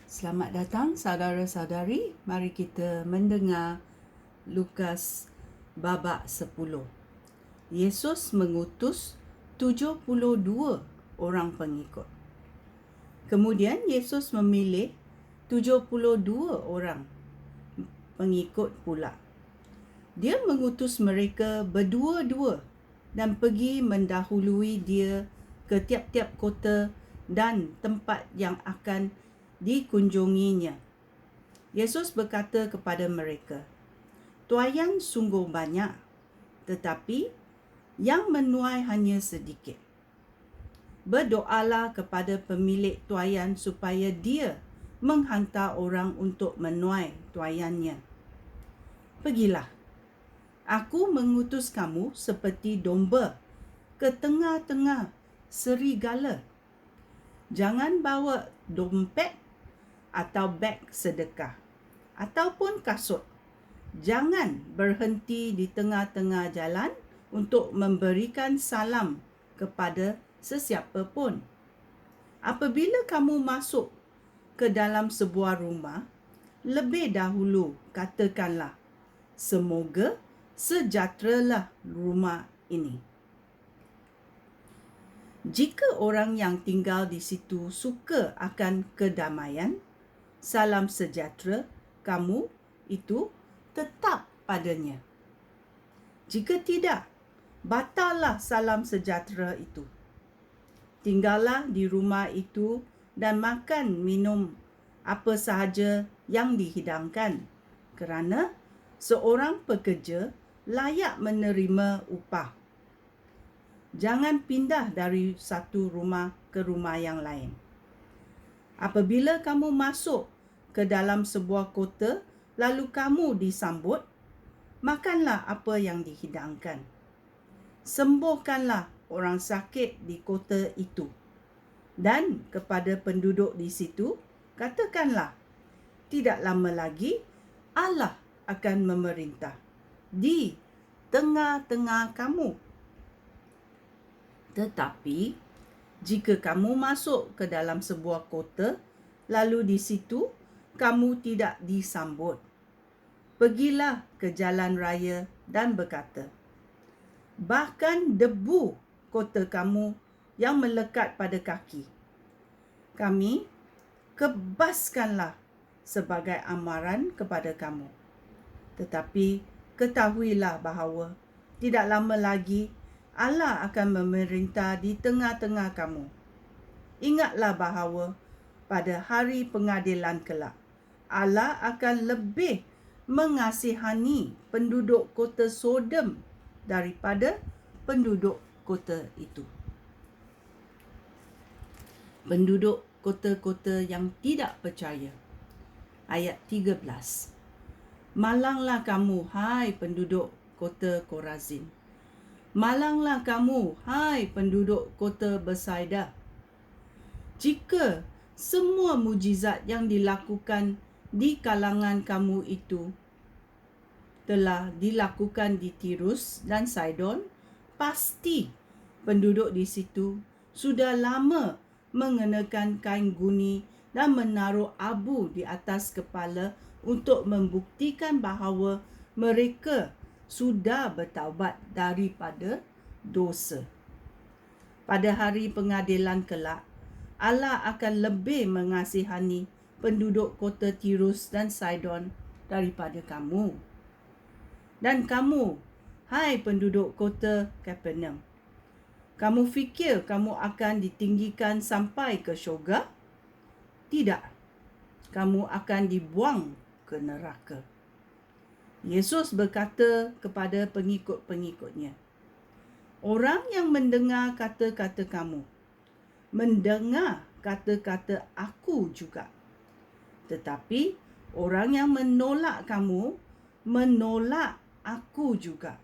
Selamat datang saudara-saudari, mari kita mendengar Lukas babak 10. Yesus mengutus 72 orang pengikut. Kemudian Yesus memilih 72 orang pengikut pula. Dia mengutus mereka berdua-dua dan pergi mendahului dia ke tiap-tiap kota dan tempat yang akan dikunjunginya. Yesus berkata kepada mereka, "Tuaian sungguh banyak, tetapi yang menuai hanya sedikit. Berdoalah kepada pemilik tuaian supaya dia menghantar orang untuk menuai tuaiannya. Pergilah, aku mengutus kamu seperti domba ke tengah-tengah serigala. Jangan bawa dompet atau beg sedekah ataupun kasut. Jangan berhenti di tengah-tengah jalan untuk memberikan salam kepada sesiapa pun. Apabila kamu masuk ke dalam sebuah rumah, lebih dahulu katakanlah, semoga sejahteralah rumah ini. Jika orang yang tinggal di situ suka akan kedamaian, salam sejahtera kamu itu tetap padanya. Jika tidak, batallah salam sejahtera itu. Tinggallah di rumah itu dan makan minum apa sahaja yang dihidangkan, kerana seorang pekerja layak menerima upah. Jangan pindah dari satu rumah ke rumah yang lain. Apabila kamu masuk ke dalam sebuah kota, lalu kamu disambut, makanlah apa yang dihidangkan. Sembuhkanlah orang sakit di kota itu. Dan kepada penduduk di situ, katakanlah, tidak lama lagi Allah akan memerintah di tengah-tengah kamu. Tetapi jika kamu masuk ke dalam sebuah kota, lalu di situ kamu tidak disambut, pergilah ke jalan raya dan berkata, bahkan debu kota kamu yang melekat pada kaki, kami kebaskanlah sebagai amaran kepada kamu. Tetapi ketahuilah bahawa tidak lama lagi Allah akan memerintah di tengah-tengah kamu. Ingatlah bahawa pada hari pengadilan kelak, Allah akan lebih mengasihani penduduk kota Sodom daripada penduduk kota itu." Penduduk kota-kota yang tidak percaya. Ayat 13. Malanglah kamu, hai penduduk kota Korazin. Malanglah kamu, hai penduduk kota Betsaida. Jika semua mujizat yang dilakukan di kalangan kamu itu telah dilakukan di Tirus dan Sidon, pasti penduduk di situ sudah lama mengenakan kain guni dan menaruh abu di atas kepala untuk membuktikan bahawa mereka sudah bertaubat daripada dosa. Pada hari pengadilan kelak, Allah akan lebih mengasihani penduduk kota Tirus dan Sidon daripada kamu. Dan kamu, hai penduduk kota Kapernaum, kamu fikir kamu akan ditinggikan sampai ke syurga? Tidak, kamu akan dibuang ke neraka. Yesus berkata kepada pengikut-pengikutnya, orang yang mendengar kata-kata kamu, mendengar kata-kata aku juga. Tetapi orang yang menolak kamu, menolak aku juga.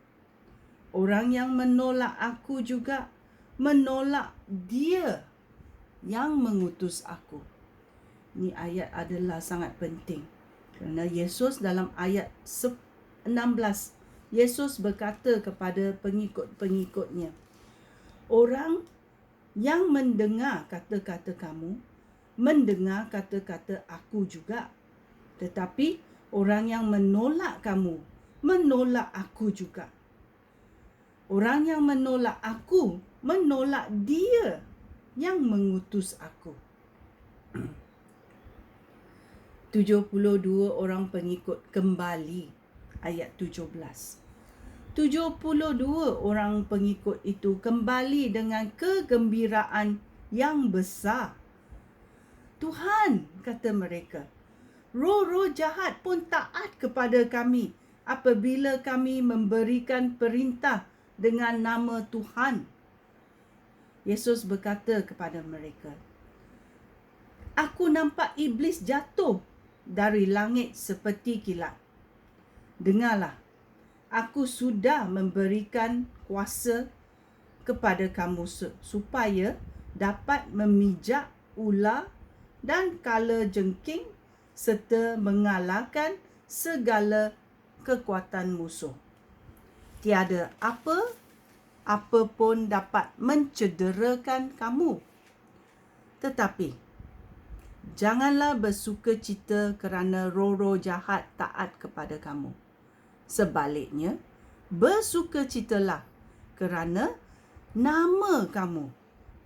Orang yang menolak aku juga, menolak dia yang mengutus aku. Ini ayat adalah sangat penting. Kerana Yesus dalam ayat 16, Yesus berkata kepada pengikut-pengikutnya, orang yang mendengar kata-kata kamu, mendengar kata-kata aku juga. Tetapi orang yang menolak kamu, menolak aku juga. Orang yang menolak aku, menolak dia yang mengutus aku. 72 orang pengikut kembali, ayat 17. 72 orang pengikut itu kembali dengan kegembiraan yang besar. Tuhan, kata mereka, roh-roh jahat pun taat kepada kami apabila kami memberikan perintah dengan nama Tuhan. Yesus berkata kepada mereka, aku nampak iblis jatuh dari langit seperti kilat. Dengarlah, aku sudah memberikan kuasa kepada kamu supaya dapat memijak ular dan kala jengking serta mengalahkan segala kekuatan musuh. Tiada apa pun dapat mencederakan kamu. Tetapi janganlah bersukacita kerana roh-roh jahat taat kepada kamu. Sebaliknya, bersukacitalah kerana nama kamu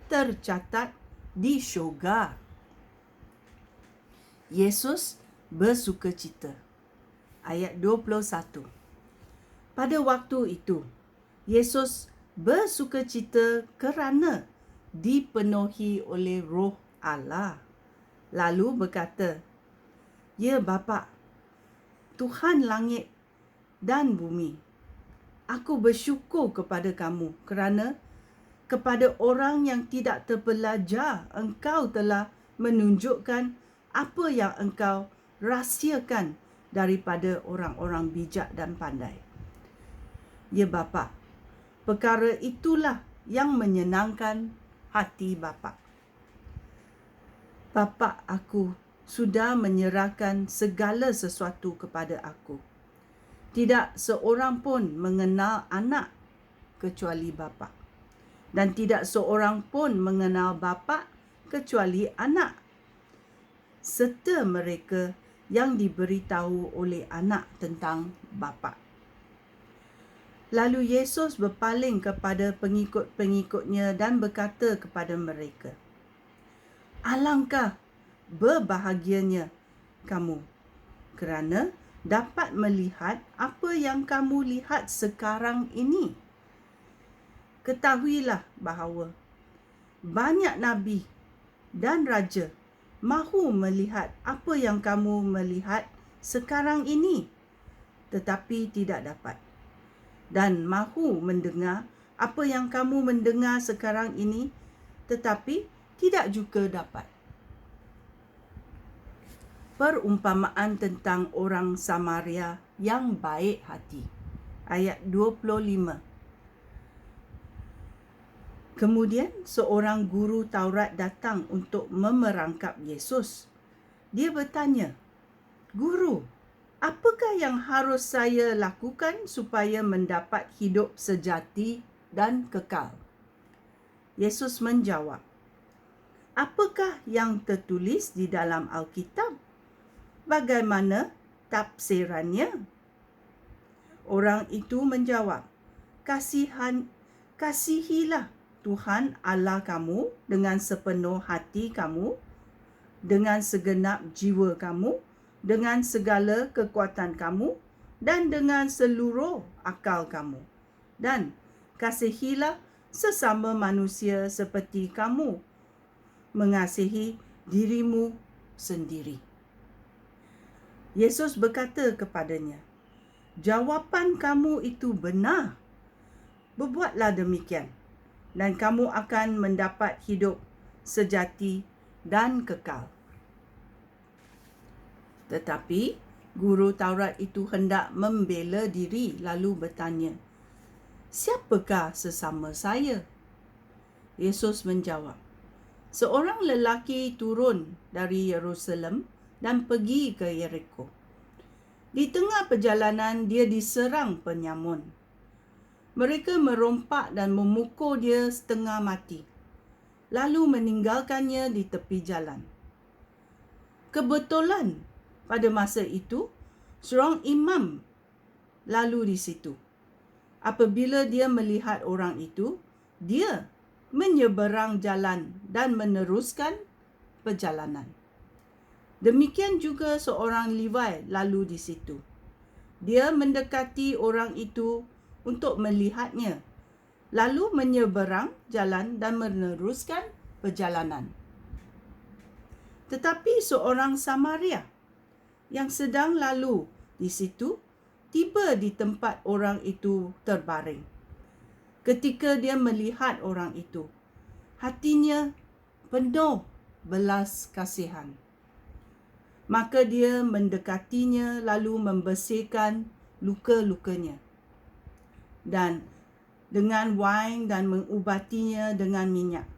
tercatat di syurga. Yesus bersukacita. Ayat 21. Pada waktu itu, Yesus bersukacita kerana dipenuhi oleh Roh Allah. Lalu berkata, ya Bapa, Tuhan langit dan bumi, aku bersyukur kepada kamu kerana kepada orang yang tidak terpelajar, engkau telah menunjukkan apa yang engkau rahsiakan daripada orang-orang bijak dan pandai. Ya Bapa, perkara itulah yang menyenangkan hati Bapa. Bapa aku sudah menyerahkan segala sesuatu kepada aku. Tidak seorang pun mengenal anak kecuali Bapa. Dan tidak seorang pun mengenal Bapa kecuali anak, serta mereka yang diberitahu oleh anak tentang Bapa. Lalu Yesus berpaling kepada pengikut-pengikutnya dan berkata kepada mereka, alangkah berbahagianya kamu kerana dapat melihat apa yang kamu lihat sekarang ini. Ketahuilah bahawa banyak nabi dan raja mahu melihat apa yang kamu melihat sekarang ini, tetapi tidak dapat. Dan mahu mendengar apa yang kamu mendengar sekarang ini, tetapi tidak juga dapat. Perumpamaan tentang orang Samaria yang baik hati. Ayat 25. Kemudian seorang guru Taurat datang untuk memerangkap Yesus. Dia bertanya, Guru, apakah yang harus saya lakukan supaya mendapat hidup sejati dan kekal? Yesus menjawab, apakah yang tertulis di dalam Alkitab? Bagaimana tafsirannya? Orang itu menjawab, kasihilah Tuhan Allah kamu dengan sepenuh hati kamu, dengan segenap jiwa kamu, dengan segala kekuatan kamu, dan dengan seluruh akal kamu. Dan kasihilah sesama manusia seperti kamu mengasihi dirimu sendiri. Yesus berkata kepadanya, jawapan kamu itu benar. Berbuatlah demikian, dan kamu akan mendapat hidup sejati dan kekal. Tetapi guru Taurat itu hendak membela diri lalu bertanya, siapakah sesama saya? Yesus menjawab, seorang lelaki turun dari Yerusalem dan pergi ke Yeriko. Di tengah perjalanan dia diserang penyamun. Mereka merompak dan memukul dia setengah mati, lalu meninggalkannya di tepi jalan. Kebetulan pada masa itu, seorang imam lalu di situ. Apabila dia melihat orang itu, dia menyeberang jalan dan meneruskan perjalanan. Demikian juga seorang Levi lalu di situ. Dia mendekati orang itu untuk melihatnya, lalu menyeberang jalan dan meneruskan perjalanan. Tetapi seorang Samaria yang sedang lalu di situ tiba di tempat orang itu terbaring. Ketika dia melihat orang itu, hatinya penuh belas kasihan. Maka dia mendekatinya lalu membersihkan luka-lukanya. Dan dengan wain dan mengubatinya dengan minyak.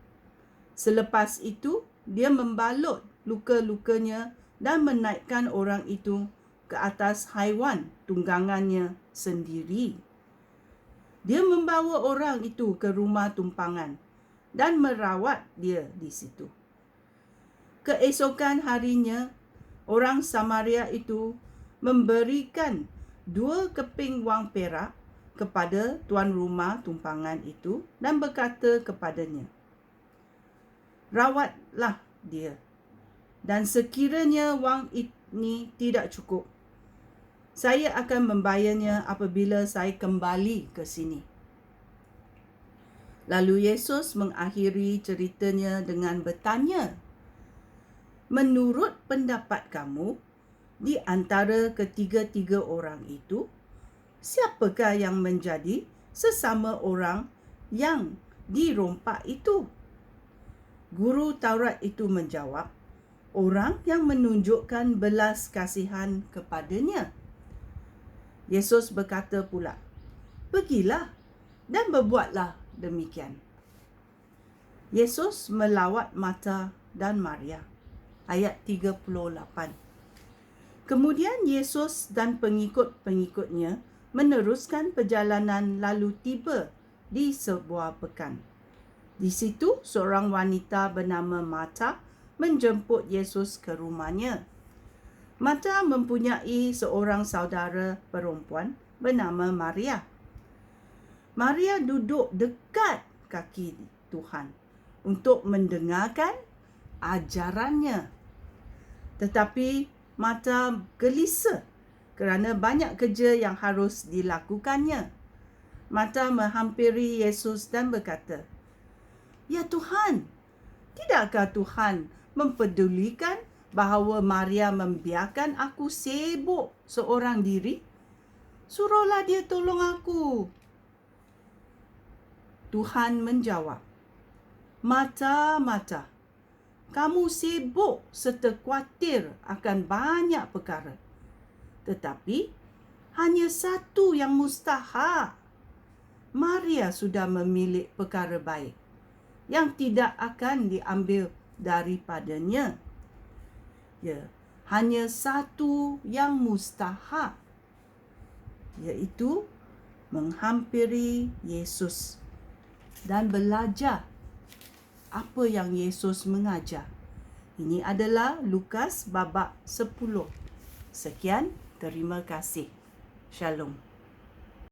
Selepas itu, dia membalut luka-lukanya dan menaikkan orang itu ke atas haiwan tunggangannya sendiri. Dia membawa orang itu ke rumah tumpangan dan merawat dia di situ. Keesokan harinya, orang Samaria itu memberikan 2 keping wang perak kepada tuan rumah tumpangan itu dan berkata kepadanya, "Rawatlah dia, dan sekiranya wang ini tidak cukup, saya akan membayarnya apabila saya kembali ke sini." Lalu Yesus mengakhiri ceritanya dengan bertanya, "Menurut pendapat kamu, di antara ketiga-tiga orang itu, siapakah yang menjadi sesama orang yang dirompak itu?" Guru Taurat itu menjawab, "Orang yang menunjukkan belas kasihan kepadanya." Yesus berkata pula, "Pergilah dan berbuatlah demikian." Yesus melawat Marta dan Maria. Ayat 38. Kemudian Yesus dan pengikut-pengikutnya meneruskan perjalanan lalu tiba di sebuah pekan. Di situ seorang wanita bernama Marta menjemput Yesus ke rumahnya. Marta mempunyai seorang saudara perempuan bernama Maria. Maria duduk dekat kaki Tuhan untuk mendengarkan ajarannya. Tetapi Marta gelisah kerana banyak kerja yang harus dilakukannya. Marta menghampiri Yesus dan berkata, "Ya Tuhan, tidakkah Tuhan mempedulikan bahawa Maria membiarkan aku sibuk seorang diri? Suruhlah dia tolong aku." Tuhan menjawab, "Marta, Marta, kamu sibuk serta khawatir akan banyak perkara. Tetapi hanya satu yang mustahak. Maria sudah memilih perkara baik yang tidak akan diambil daripadanya." Ya, hanya satu yang mustahak, iaitu menghampiri Yesus dan belajar apa yang Yesus mengajar. Ini adalah Lukas babak 10. Sekian, terima kasih. Shalom.